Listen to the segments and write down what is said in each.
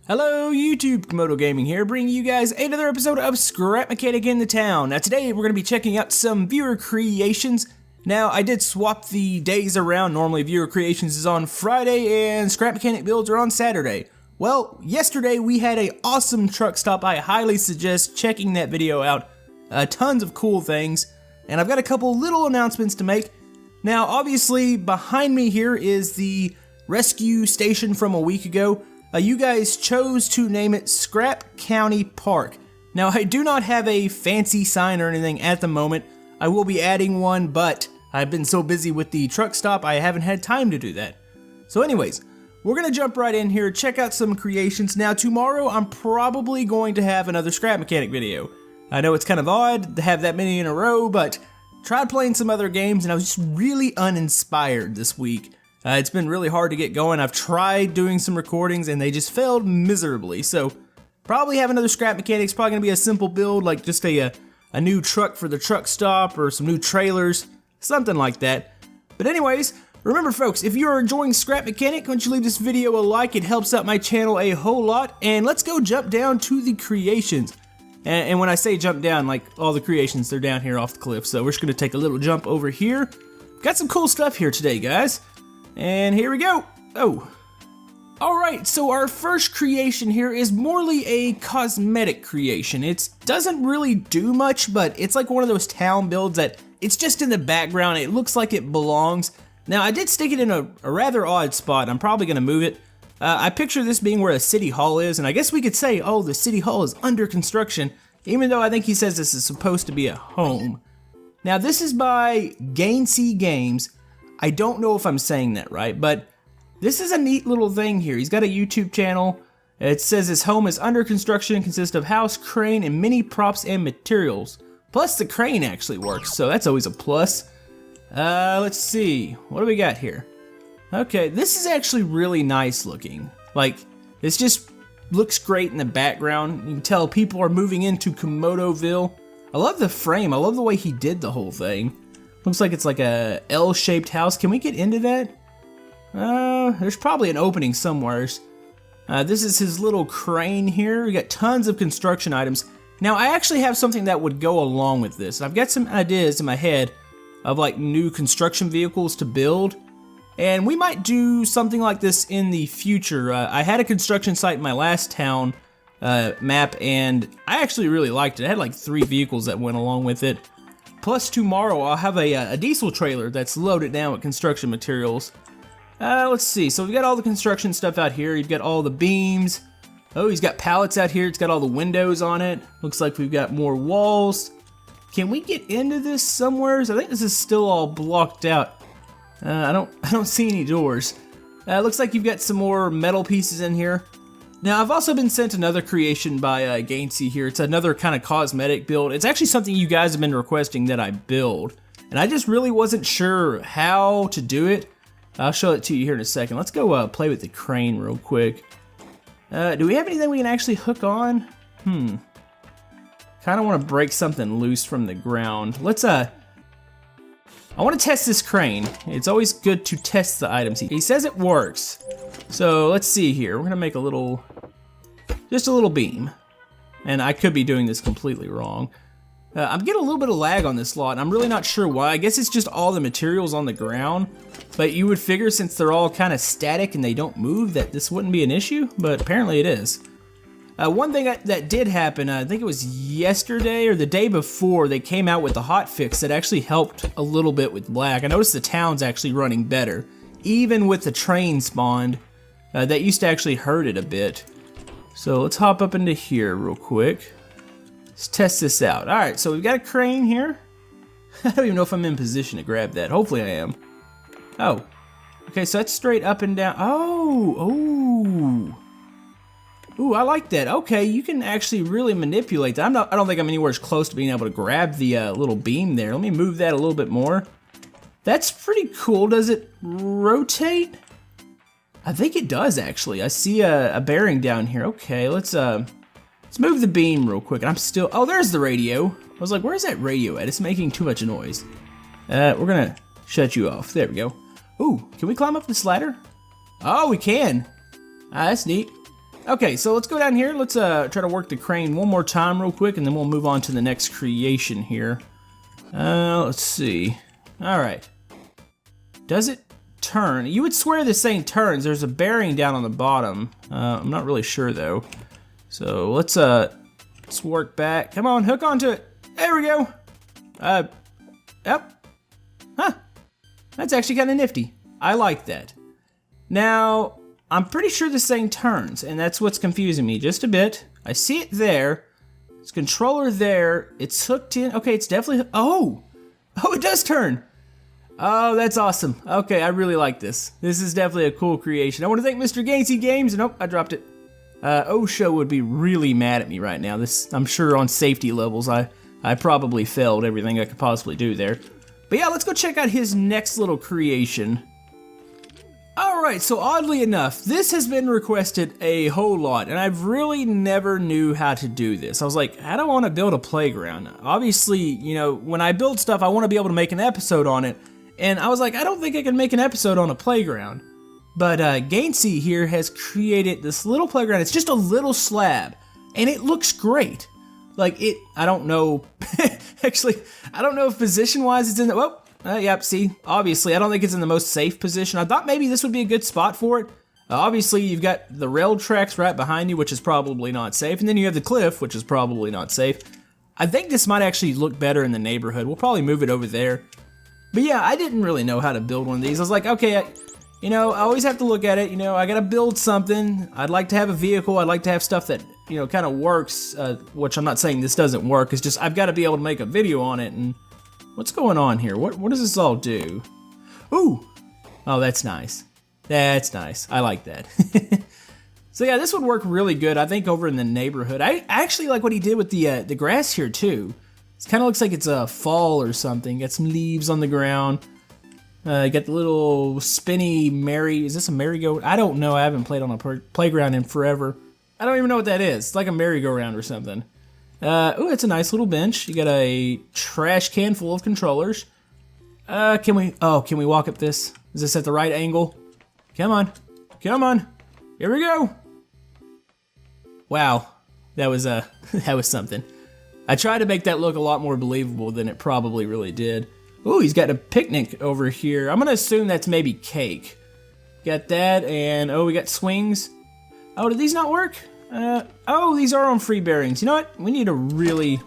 Hello YouTube, Komodo Gaming here, bringing you guys another episode of Scrap Mechanic in the Town. Now today we're going to be checking out some viewer creations. Now I did swap the days around. Normally viewer creations is on Friday and Scrap Mechanic builds are on Saturday. Well, yesterday we had an awesome truck stop. I highly suggest checking that video out. Tons of cool things. And I've got a couple little announcements to make. Now obviously behind me here is the rescue station from a week ago. You guys chose to name it Scrap County Park. Now I do not have a fancy sign or anything at the moment. I will be adding one, but I've been so busy with the truck stop I haven't had time to do that. So anyways, we're gonna jump right in here, check out some creations. Now tomorrow I'm probably going to have another Scrap Mechanic video. I know it's kind of odd to have that many in a row, but tried playing some other games and I was just really uninspired this week. It's been really hard to get going. I've tried doing some recordings and they just failed miserably. So probably have another Scrap Mechanics. Probably gonna be a simple build, like just a new truck for the truck stop or some new trailers, something like that. But anyways, remember folks, if you're enjoying Scrap Mechanic, why don't you leave this video a like? It helps out my channel a whole lot. And let's go jump down to the creations. And when I say jump down, like all the creations, they're down here off the cliff. So we're just gonna take a little jump over here. Got some cool stuff here today, guys. And here we go. Oh. Alright, so our first creation here is morely a cosmetic creation. It doesn't really do much, but it's like one of those town builds that it's just in the background. It looks like it belongs. Now, I did stick it in a rather odd spot. I'm probably going to move it. I picture this being where a city hall is, and I guess we could say, oh, the city hall is under construction, even though I think he says this is supposed to be a home. Now, this is by Gainsey Games. I don't know if I'm saying that right, but this is a neat little thing here. He's got a YouTube channel. It says his home is under construction, consists of house, crane, and many props and materials. Plus the crane actually works, so that's always a plus. Let's see, what do we got here? Okay, this is actually really nice looking. Like, this just looks great in the background. You can tell people are moving into Komodoville. I love the frame, I love the way he did the whole thing. Looks like it's like a L-shaped house. Can we get into that? There's probably an opening somewhere. This is his little crane here. We got tons of construction items. Now I actually have something that would go along with this. I've got some ideas in my head of like new construction vehicles to build. And we might do something like this in the future. I had a construction site in my last town map and I actually really liked it. I had like 3 vehicles that went along with it. Plus tomorrow I'll have a diesel trailer that's loaded down with construction materials. Let's see, so we've got all the construction stuff out here. You've got all the beams. Oh, he's got pallets out here. It's got all the windows on it. Looks like we've got more walls. Can we get into this somewhere? I think this is still all blocked out. I don't see any doors. Looks like you've got some more metal pieces in here. Now, I've also been sent another creation by Gainsey here. It's another kind of cosmetic build. It's actually something you guys have been requesting that I build. And I just really wasn't sure how to do it. I'll show it to you here in a second. Let's go play with the crane real quick. Do we have anything we can actually hook on? Kind of want to break something loose from the ground. Let's, I want to test this crane. It's always good to test the items. He says it works. So let's see here. We're gonna make just a little beam. And I could be doing this completely wrong. I'm getting a little bit of lag on this lot, and I'm really not sure why. I guess it's just all the materials on the ground. But you would figure since they're all kind of static and they don't move that this wouldn't be an issue, but apparently it is. One thing that did happen, I think it was yesterday or the day before, they came out with the hot fix that actually helped a little bit with lag. I noticed the town's actually running better. Even with the train spawned, that used to actually hurt it a bit. So let's hop up into here real quick. Let's test this out. Alright, so we've got a crane here. I don't even know if I'm in position to grab that. Hopefully I am. Oh. Okay, so that's straight up and down. Oh, ooh, I like that. Okay, you can actually really manipulate that. I don't think I'm anywhere as close to being able to grab the little beam there. Let me move that a little bit more. That's pretty cool. Does it rotate? I think it does actually. I see a bearing down here. Okay, let's move the beam real quick. I'm still, oh, there's the radio. I was like, where's that radio at? It's making too much noise. We're gonna shut you off. There we go. Ooh, can we climb up this ladder? Oh, we can. Ah, that's neat. Okay, so let's go down here. Let's try to work the crane one more time real quick, and then we'll move on to the next creation here. Let's see. All right. Does it turn? You would swear this thing turns. There's a bearing down on the bottom. I'm not really sure though. So let's work back. Come on, hook onto it. There we go. Yep. Huh. That's actually kind of nifty. I like that. Now, I'm pretty sure this thing turns, and that's what's confusing me just a bit. I see it there. It's controller there. It's hooked in. Okay, it's definitely. Oh, it does turn. Oh, that's awesome. Okay, I really like this. This is definitely a cool creation. I want to thank Mr. Gainsey Games. Nope, I dropped it. Osho would be really mad at me right now. This, I'm sure, on safety levels, I probably failed everything I could possibly do there. But yeah, let's go check out his next little creation. Alright, so oddly enough, this has been requested a whole lot, and I've really never knew how to do this. I was like, how do I want to build a playground? Obviously, you know, when I build stuff, I want to be able to make an episode on it, and I was like, I don't think I can make an episode on a playground. But Gainsey here has created this little playground. It's just a little slab, and it looks great. Like, I don't know, actually, I don't know if position-wise it's in the, well, yep, see, obviously, I don't think it's in the most safe position. I thought maybe this would be a good spot for it. Obviously, you've got the rail tracks right behind you, which is probably not safe, and then you have the cliff, which is probably not safe. I think this might actually look better in the neighborhood. We'll probably move it over there. But yeah, I didn't really know how to build one of these. I was like, okay, you know, I always have to look at it. You know, I gotta build something. I'd like to have a vehicle. I'd like to have stuff that, you know, kind of works, which I'm not saying this doesn't work. It's just I've got to be able to make a video on it. And what's going on here? What does this all do? Ooh, oh, that's nice. That's nice. I like that. So yeah, this would work really good, I think, over in the neighborhood. I actually like what he did with the grass here too. It kind of looks like it's a fall or something. Got some leaves on the ground. Got the little spinny is this a merry-go? I don't know. I haven't played on a playground in forever. I don't even know what that is. It's like a merry-go-round or something. Ooh, it's a nice little bench. You got a trash can full of controllers. Can we walk up this? Is this at the right angle? Come on. Come on. Here we go. Wow. That was something. I tried to make that look a lot more believable than it probably really did. Ooh, he's got a picnic over here. I'm gonna assume that's maybe cake. Got that, and oh, we got swings. Oh, did these not work? Oh, these are on free bearings. You know what? We need to really,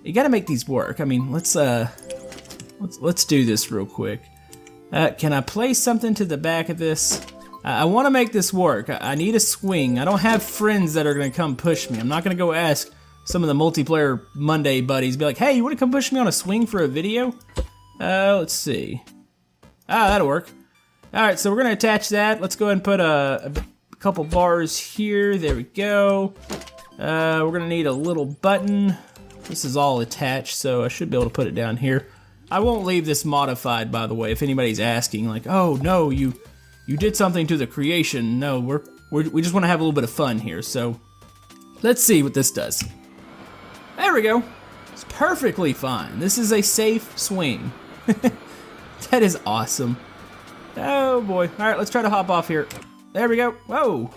you gotta make these work. I mean, let's do this real quick. Can I place something to the back of this? I want to make this work. I need a swing. I don't have friends that are gonna come push me. I'm not gonna go ask some of the multiplayer Monday buddies, be like, hey, you wanna come push me on a swing for a video? Let's see. That'll work. Alright, so we're gonna attach that. Let's go ahead and put a couple bars here. There we go. We're gonna need a little button. This is all attached, so I should be able to put it down here. I won't leave this modified, by the way, if anybody's asking, like, oh no, you did something to the creation. No, we just wanna have a little bit of fun here, so let's see what this does. There we go. It's perfectly fine. This is a safe swing. That is awesome. Oh boy. Alright, let's try to hop off here. There we go. Whoa.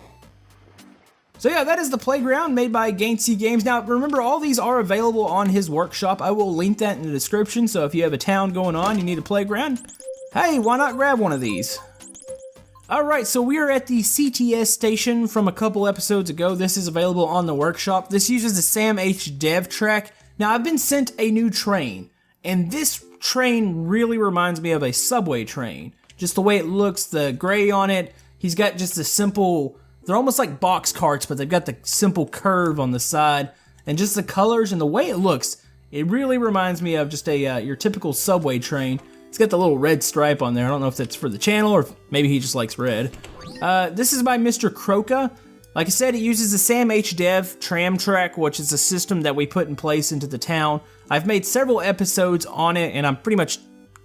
So yeah, that is the playground made by Gainsey Games. Now, remember, all these are available on his workshop. I will link that in the description, so if you have a town going on, you need a playground, hey, why not grab one of these? Alright, so we are at the CTS station from a couple episodes ago. This is available on the workshop. This uses the Sam H Dev track. Now, I've been sent a new train, and this train really reminds me of a subway train. Just the way it looks, the gray on it. He's got just a simple, they're almost like box carts, but they've got the simple curve on the side. And just the colors and the way it looks, it really reminds me of just a your typical subway train. It's got the little red stripe on there. I don't know if that's for the channel or if maybe he just likes red. This is by Mr. Croca. Like I said, it uses the Sam H Dev tram track, which is a system that we put in place into the town. I've made several episodes on it, and I'm pretty much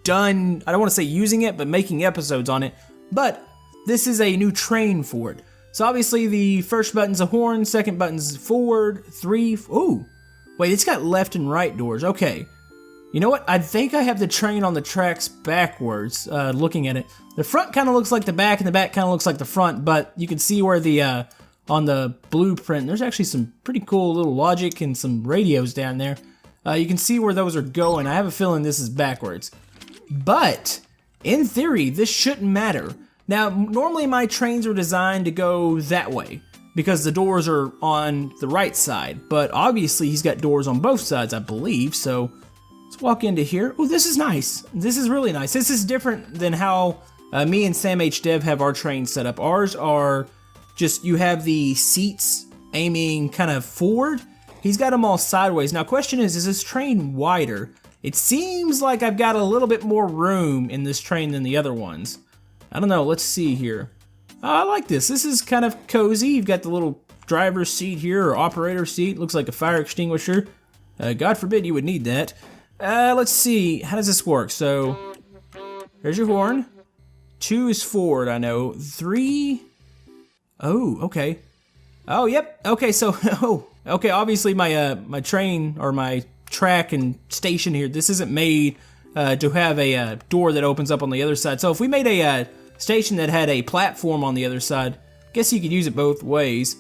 done, I don't want to say using it, but making episodes on it. But this is a new train for it. So obviously the first button's a horn, second button's forward, ooh. Wait, it's got left and right doors, okay. You know what, I think I have the train on the tracks backwards, looking at it. The front kind of looks like the back, and the back kind of looks like the front, but you can see where the on the blueprint. There's actually some pretty cool little logic and some radios down there. You can see where those are going. I have a feeling this is backwards. But, in theory, this shouldn't matter. Now, normally my trains are designed to go that way, because the doors are on the right side. But obviously he's got doors on both sides, I believe, so let's walk into here. Oh, this is nice. This is really nice. This is different than how me and Sam H. Dev have our trains set up. Ours are just, you have the seats aiming kind of forward. He's got them all sideways. Now, question is this train wider? It seems like I've got a little bit more room in this train than the other ones. I don't know, let's see here. Oh, I like this. This is kind of cozy. You've got the little driver's seat here, or operator seat. Looks like a fire extinguisher. God forbid you would need that. Let's see, how does this work? So, there's your horn. 2 is forward, I know. 3, oh, okay. Oh, yep, okay, so, oh, okay, obviously my train, or my track and station here, this isn't made to have a door that opens up on the other side. So if we made a station that had a platform on the other side, I guess you could use it both ways.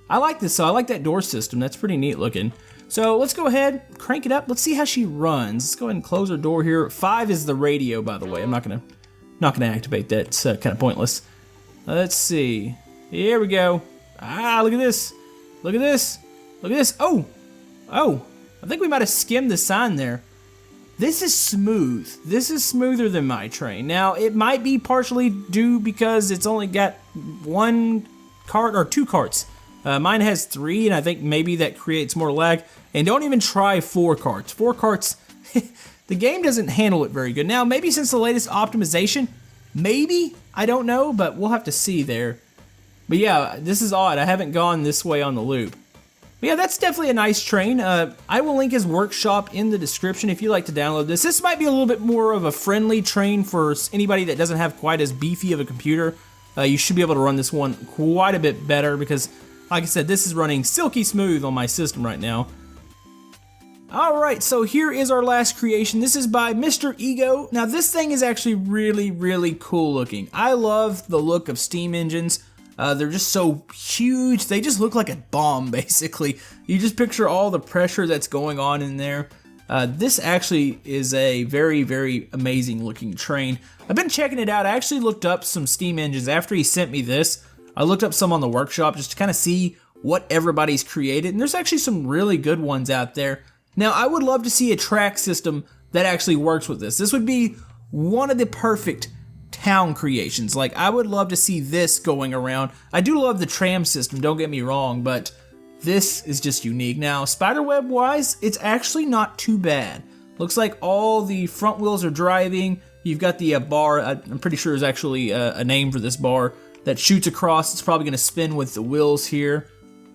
I like this, so I like that door system. That's pretty neat looking. So let's go ahead, crank it up. Let's see how she runs. Let's go ahead and close our door here. 5 is the radio, by the way. I'm not gonna activate that. It's kind of pointless. Let's see. Here we go. Ah, look at this. Look at this. Look at this. Oh, oh. I think we might have skimmed the sign there. This is smooth. This is smoother than my train. Now, it might be partially due because it's only got 1 cart or 2 carts. Mine has 3, and I think maybe that creates more lag. And don't even try 4 carts. 4 carts, the game doesn't handle it very good. Now, maybe since the latest optimization, maybe, I don't know, but we'll have to see there. But yeah, this is odd. I haven't gone this way on the loop. But yeah, that's definitely a nice train. I will link his workshop in the description if you'd like to download this. This might be a little bit more of a friendly train for anybody that doesn't have quite as beefy of a computer. You should be able to run this one quite a bit better because, like I said, this is running silky smooth on my system right now. Alright, so here is our last creation. This is by Mr. Ego. Now this thing is actually really, really cool looking. I love the look of steam engines. They're just so huge. They just look like a bomb, basically. You just picture all the pressure that's going on in there. This actually is a very, very amazing looking train. I've been checking it out. I actually looked up some steam engines after he sent me this. I looked up some on the workshop just to kind of see what everybody's created, and there's actually some really good ones out there. Now, I would love to see a track system that actually works with this. This would be one of the perfect town creations. Like, I would love to see this going around. I do love the tram system, don't get me wrong, but this is just unique. Now, spiderweb wise, it's actually not too bad. Looks like all the front wheels are driving. You've got the bar, I'm pretty sure there's actually a name for this bar, that shoots across. It's probably going to spin with the wheels here.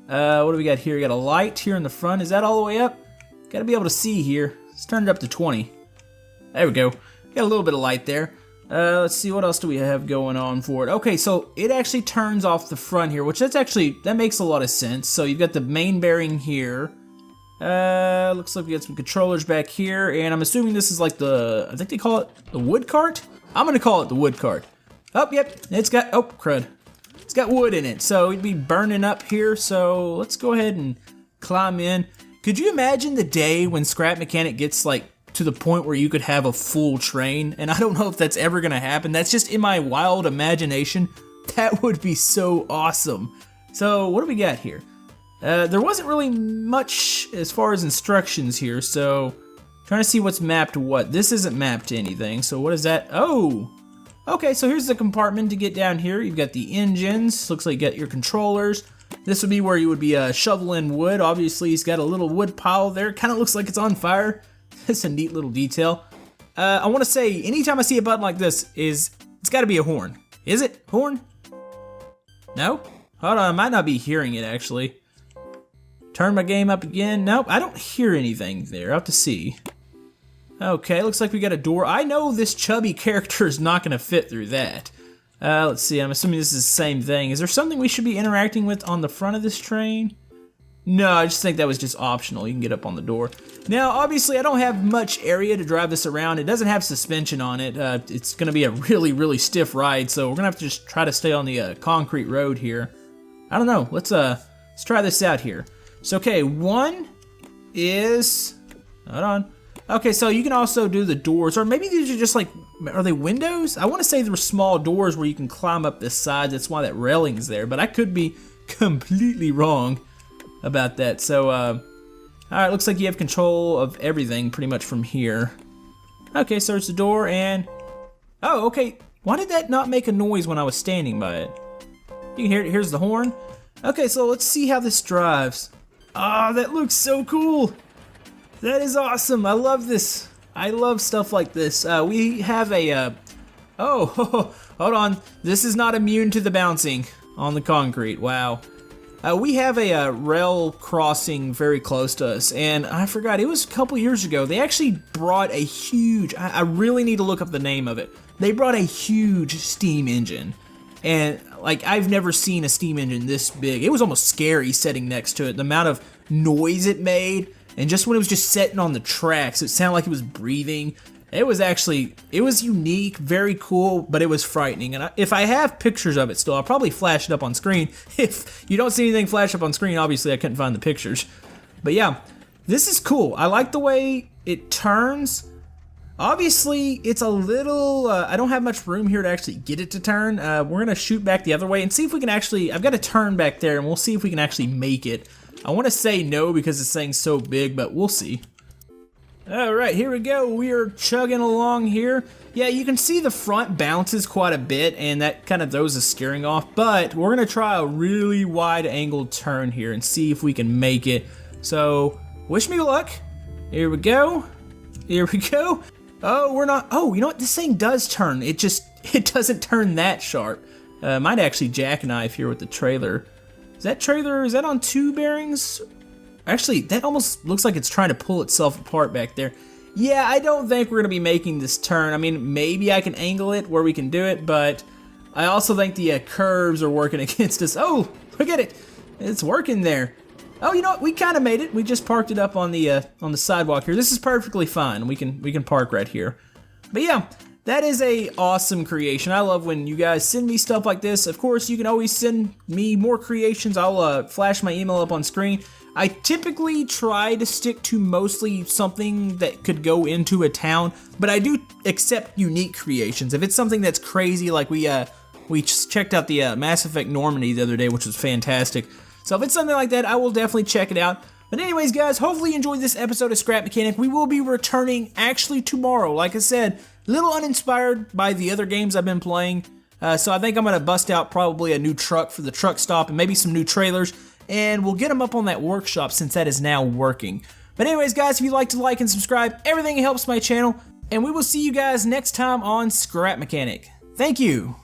What do we got here? We got a light here in the front. Is that all the way up? Got to be able to see here. Let's turn it up to 20. There we go. Got a little bit of light there. Let's see, what else do we have going on for it? Okay, so it actually turns off the front here, which that makes a lot of sense. So you've got the main bearing here. Looks like we got some controllers back here, and I'm assuming this is like I think they call it the wood cart? I'm gonna call it the wood cart. Oh, yep, it's got, oh, crud. It's got wood in it, so it'd be burning up here, so let's go ahead and climb in. Could you imagine the day when Scrap Mechanic gets like to the point where you could have a full train? And I don't know if that's ever gonna happen. That's just in my wild imagination. That would be so awesome. So what do we got here? There wasn't really much as far as instructions here, so trying to see what's mapped to what. This isn't mapped to anything, so what is that? Oh! Okay, so here's the compartment to get down here. You've got the engines, looks like you got your controllers. This would be where you would be shoveling wood. Obviously, he's got a little wood pile there. Kind of looks like it's on fire. That's a neat little detail. I want to say, anytime I see a button like this, it's got to be a horn. Is it? Horn? No? Hold on, I might not be hearing it, actually. Turn my game up again. Nope, I don't hear anything there. I'll have to see. Okay, looks like we got a door. I know this chubby character is not going to fit through that. Let's see, I'm assuming this is the same thing. Is there something we should be interacting with on the front of this train? No, I just think that was just optional. You can get up on the door. Now, obviously, I don't have much area to drive this around. It doesn't have suspension on it. It's going to be a really, really stiff ride, so we're going to have to just try to stay on the concrete road here. I don't know. Let's try this out here. So okay, one is, hold on. Okay, so you can also do the doors, or maybe these are just like, are they windows? I want to say there were small doors where you can climb up the sides. That's why that railing's there, but I could be completely wrong about that. So, all right, looks like you have control of everything pretty much from here. Okay, so it's the door and, oh, okay. Why did that not make a noise when I was standing by it? You can hear it, here's the horn. Okay, so let's see how this drives. Ah, that looks so cool. That is awesome. I love this. I love stuff like this. We have a, oh, hold on. This is not immune to the bouncing on the concrete. Wow. We have a rail crossing very close to us, and I forgot, it was a couple years ago. They actually brought a huge, I really need to look up the name of it. They brought a huge steam engine, and like I've never seen a steam engine this big. It was almost scary sitting next to it. The amount of noise it made, and just when it was just sitting on the tracks, it sounded like it was breathing. It was unique, very cool, but it was frightening. And if I have pictures of it still, I'll probably flash it up on screen. If you don't see anything flash up on screen, obviously I couldn't find the pictures. But yeah, this is cool. I like the way it turns. Obviously, it's a little, I don't have much room here to actually get it to turn. We're gonna shoot back the other way and see if we can actually, I've got a turn back there and we'll see if we can actually make it. I wanna say no because this thing's so big, but we'll see. Alright, here we go. We are chugging along here. Yeah, you can see the front bounces quite a bit, and that kind of throws the steering off, but we're going to try a really wide angle turn here and see if we can make it. So, wish me luck. Here we go. Here we go. Oh, we're not, oh, you know what? This thing does turn. It doesn't turn that sharp. Might actually jackknife here with the trailer. Is that on 2 bearings? Actually, that almost looks like it's trying to pull itself apart back there. Yeah, I don't think we're going to be making this turn. I mean, maybe I can angle it where we can do it, but I also think the curves are working against us. Oh, look at it. It's working there. Oh, you know what? We kind of made it. We just parked it up on the sidewalk here. This is perfectly fine. We can park right here. But yeah, that is a awesome creation. I love when you guys send me stuff like this. Of course, you can always send me more creations. I'll flash my email up on screen. I typically try to stick to mostly something that could go into a town, but I do accept unique creations. If it's something that's crazy, like we just checked out the Mass Effect Normandy the other day, which was fantastic. So if it's something like that, I will definitely check it out. But anyways, guys, hopefully you enjoyed this episode of Scrap Mechanic. We will be returning actually tomorrow. Like I said, a little uninspired by the other games I've been playing. So I think I'm going to bust out probably a new truck for the truck stop and maybe some new trailers. And we'll get them up on that workshop since that is now working. But anyways, guys, if you'd like to like and subscribe, everything helps my channel. And we will see you guys next time on Scrap Mechanic. Thank you.